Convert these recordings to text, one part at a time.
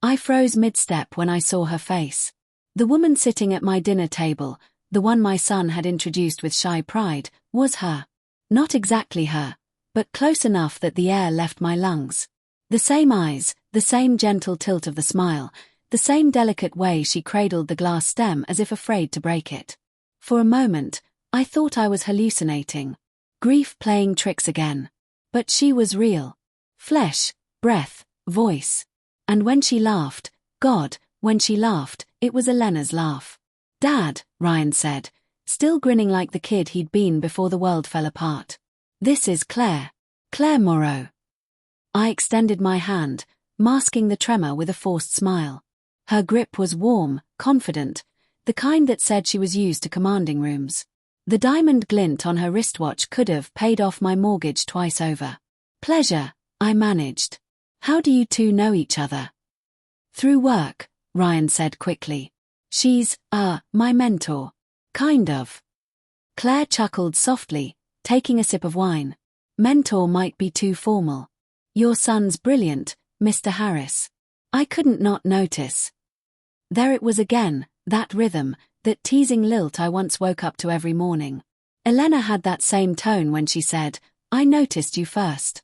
I froze mid-step when I saw her face. The woman sitting at my dinner table, the one my son had introduced with shy pride, was her. Not exactly her, but close enough that the air left my lungs. The same eyes, the same gentle tilt of the smile, the same delicate way she cradled the glass stem as if afraid to break it. For a moment, I thought I was hallucinating. Grief playing tricks again. But she was real. Flesh, breath, voice. And when she laughed, God, when she laughed, it was Elena's laugh. "Dad," Ryan said, still grinning like the kid he'd been before the world fell apart. "This is Claire. Claire Moreau." I extended my hand, masking the tremor with a forced smile. Her grip was warm, confident, the kind that said she was used to commanding rooms. The diamond glint on her wristwatch could have paid off my mortgage twice over. "Pleasure," I managed. "How do you two know each other?" "Through work," Ryan said quickly. "She's, my mentor. Kind of." Claire chuckled softly, taking a sip of wine. "Mentor might be too formal. Your son's brilliant, Mr. Harris." I couldn't not notice. There it was again, that rhythm, that teasing lilt I once woke up to every morning. Elena had that same tone when she said, "I noticed you first."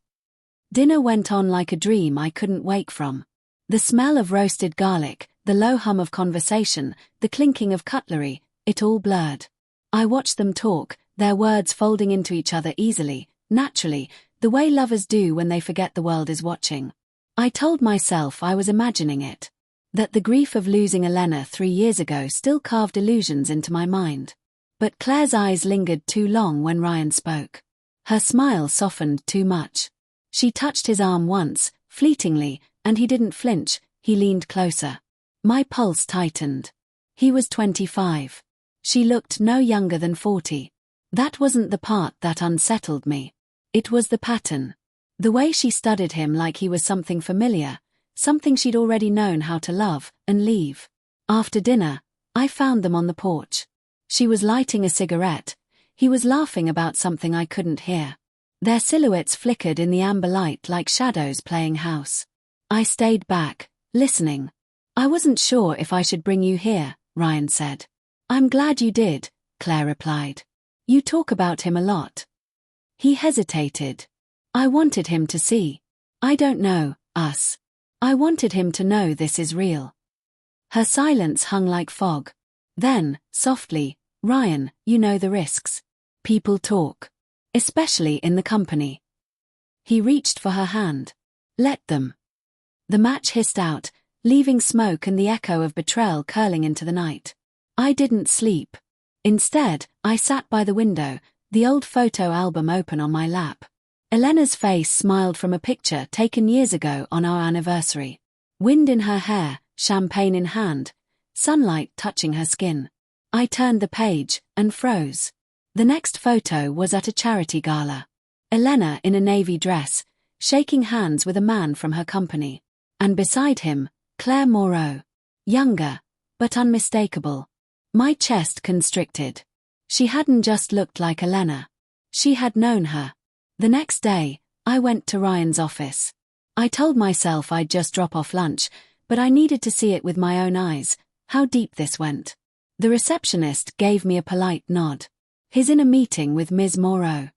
Dinner went on like a dream I couldn't wake from. The smell of roasted garlic, the low hum of conversation, the clinking of cutlery, it all blurred. I watched them talk, their words folding into each other easily, naturally, the way lovers do when they forget the world is watching. I told myself I was imagining it. That the grief of losing Elena 3 years ago still carved illusions into my mind. But Claire's eyes lingered too long when Ryan spoke. Her smile softened too much. She touched his arm once, fleetingly, and he didn't flinch, he leaned closer. My pulse tightened. He was 25. She looked no younger than 40. That wasn't the part that unsettled me. It was the pattern. The way she studied him like he was something familiar, something she'd already known how to love and leave. After dinner, I found them on the porch. She was lighting a cigarette. He was laughing about something I couldn't hear. Their silhouettes flickered in the amber light like shadows playing house. I stayed back, listening. "I wasn't sure if I should bring you here," Ryan said. "I'm glad you did," Claire replied. "You talk about him a lot." He hesitated. "I wanted him to see. I don't know, us. I wanted him to know this is real." Her silence hung like fog. Then, softly, "Ryan, you know the risks. People talk. Especially in the company." He reached for her hand. "Let them." The match hissed out, leaving smoke and the echo of betrayal curling into the night. I didn't sleep. Instead, I sat by the window, the old photo album open on my lap. Elena's face smiled from a picture taken years ago on our anniversary. Wind in her hair, champagne in hand, sunlight touching her skin. I turned the page, and froze. The next photo was at a charity gala. Elena in a navy dress, shaking hands with a man from her company. And beside him, Claire Moreau. Younger, but unmistakable. My chest constricted. She hadn't just looked like Elena. She had known her. The next day, I went to Ryan's office. I told myself I'd just drop off lunch, but I needed to see it with my own eyes, how deep this went. The receptionist gave me a polite nod. "He's in a meeting with Ms. Moreau."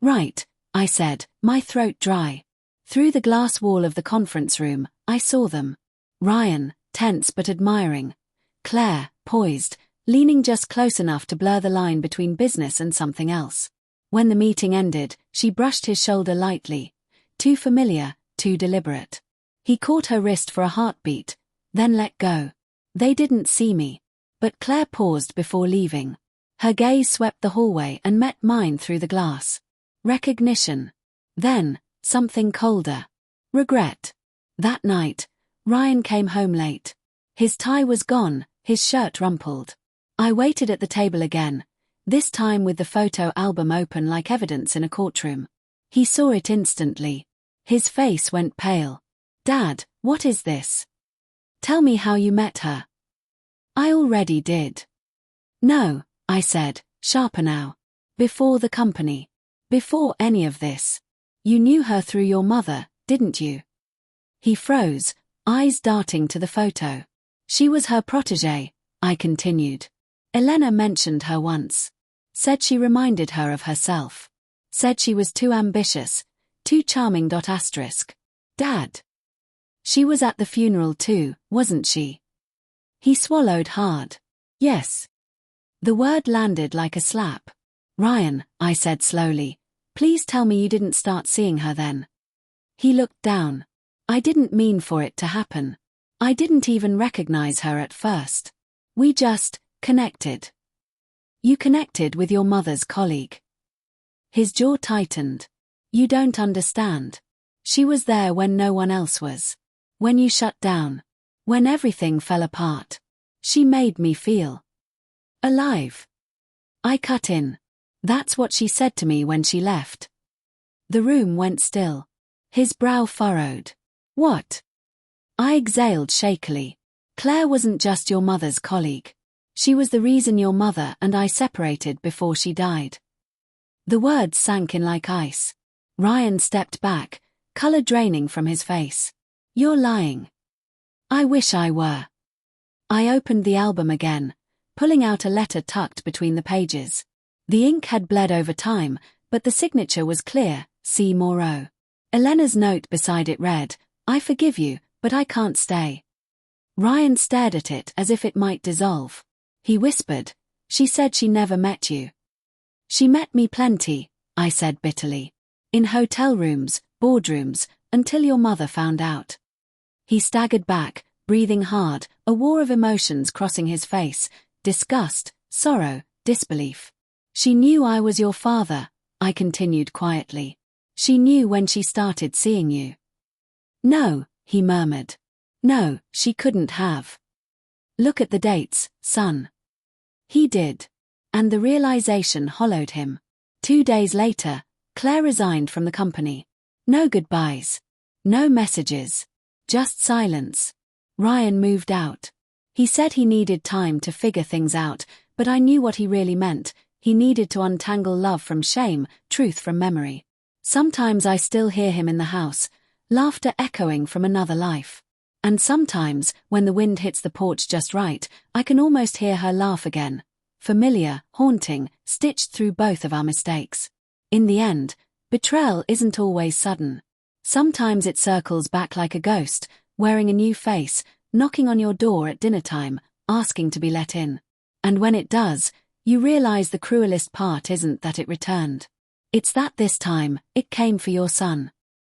"Right," I said, my throat dry. Through the glass wall of the conference room, I saw them. Ryan, tense but admiring. Claire, poised, leaning just close enough to blur the line between business and something else. When the meeting ended, she brushed his shoulder lightly. Too familiar, too deliberate. He caught her wrist for a heartbeat, then let go. They didn't see me. But Claire paused before leaving. Her gaze swept the hallway and met mine through the glass. Recognition. Then, something colder. Regret. That night, Ryan came home late. His tie was gone, his shirt rumpled. I waited at the table again, this time with the photo album open like evidence in a courtroom. He saw it instantly. His face went pale. "Dad, what is this? Tell me how you met her." "I already did." "No," I said, sharper now. "Before the company. Before any of this. You knew her through your mother, didn't you?" He froze, eyes darting to the photo. She was her protégée, I continued. Elena mentioned her once. Said she reminded her of herself. Said she was too ambitious, too charming. Dad. She was at the funeral too, wasn't she? He swallowed hard. Yes. The word landed like a slap. Ryan, I said slowly, please tell me you didn't start seeing her then. He looked down. I didn't mean for it to happen. I didn't even recognize her at first. We just connected. You connected with your mother's colleague. His jaw tightened. You don't understand. She was there when no one else was. When you shut down. When everything fell apart. She made me feel alive. I cut in. That's what she said to me when she left. The room went still. His brow furrowed. What? I exhaled shakily. Claire wasn't just your mother's colleague. She was the reason your mother and I separated before she died. The words sank in like ice. Ryan stepped back, color draining from his face. You're lying. I wish I were. I opened the album again, pulling out a letter tucked between the pages. The ink had bled over time, but the signature was clear, C. Moreau. Elena's note beside it read, I forgive you, but I can't stay. Ryan stared at it as if it might dissolve. He whispered, she said she never met you. She met me plenty, I said bitterly. In hotel rooms, boardrooms, until your mother found out. He staggered back, breathing hard, a war of emotions crossing his face, disgust, sorrow, disbelief. She knew I was your father, I continued quietly. She knew when she started seeing you. No, he murmured. No, she couldn't have. Look at the dates, son. He did. And the realization hollowed him. 2 days later, Claire resigned from the company. No goodbyes. No messages. Just silence. Ryan moved out. He said he needed time to figure things out, but I knew what he really meant. He needed to untangle love from shame, truth from memory. Sometimes I still hear him in the house, laughter echoing from another life. And sometimes, when the wind hits the porch just right, I can almost hear her laugh again. Familiar, haunting, stitched through both of our mistakes. In the end, betrayal isn't always sudden. Sometimes it circles back like a ghost, wearing a new face, knocking on your door at dinner time, asking to be let in. And when it does, you realize the cruelest part isn't that it returned. It's that this time, it came for your son.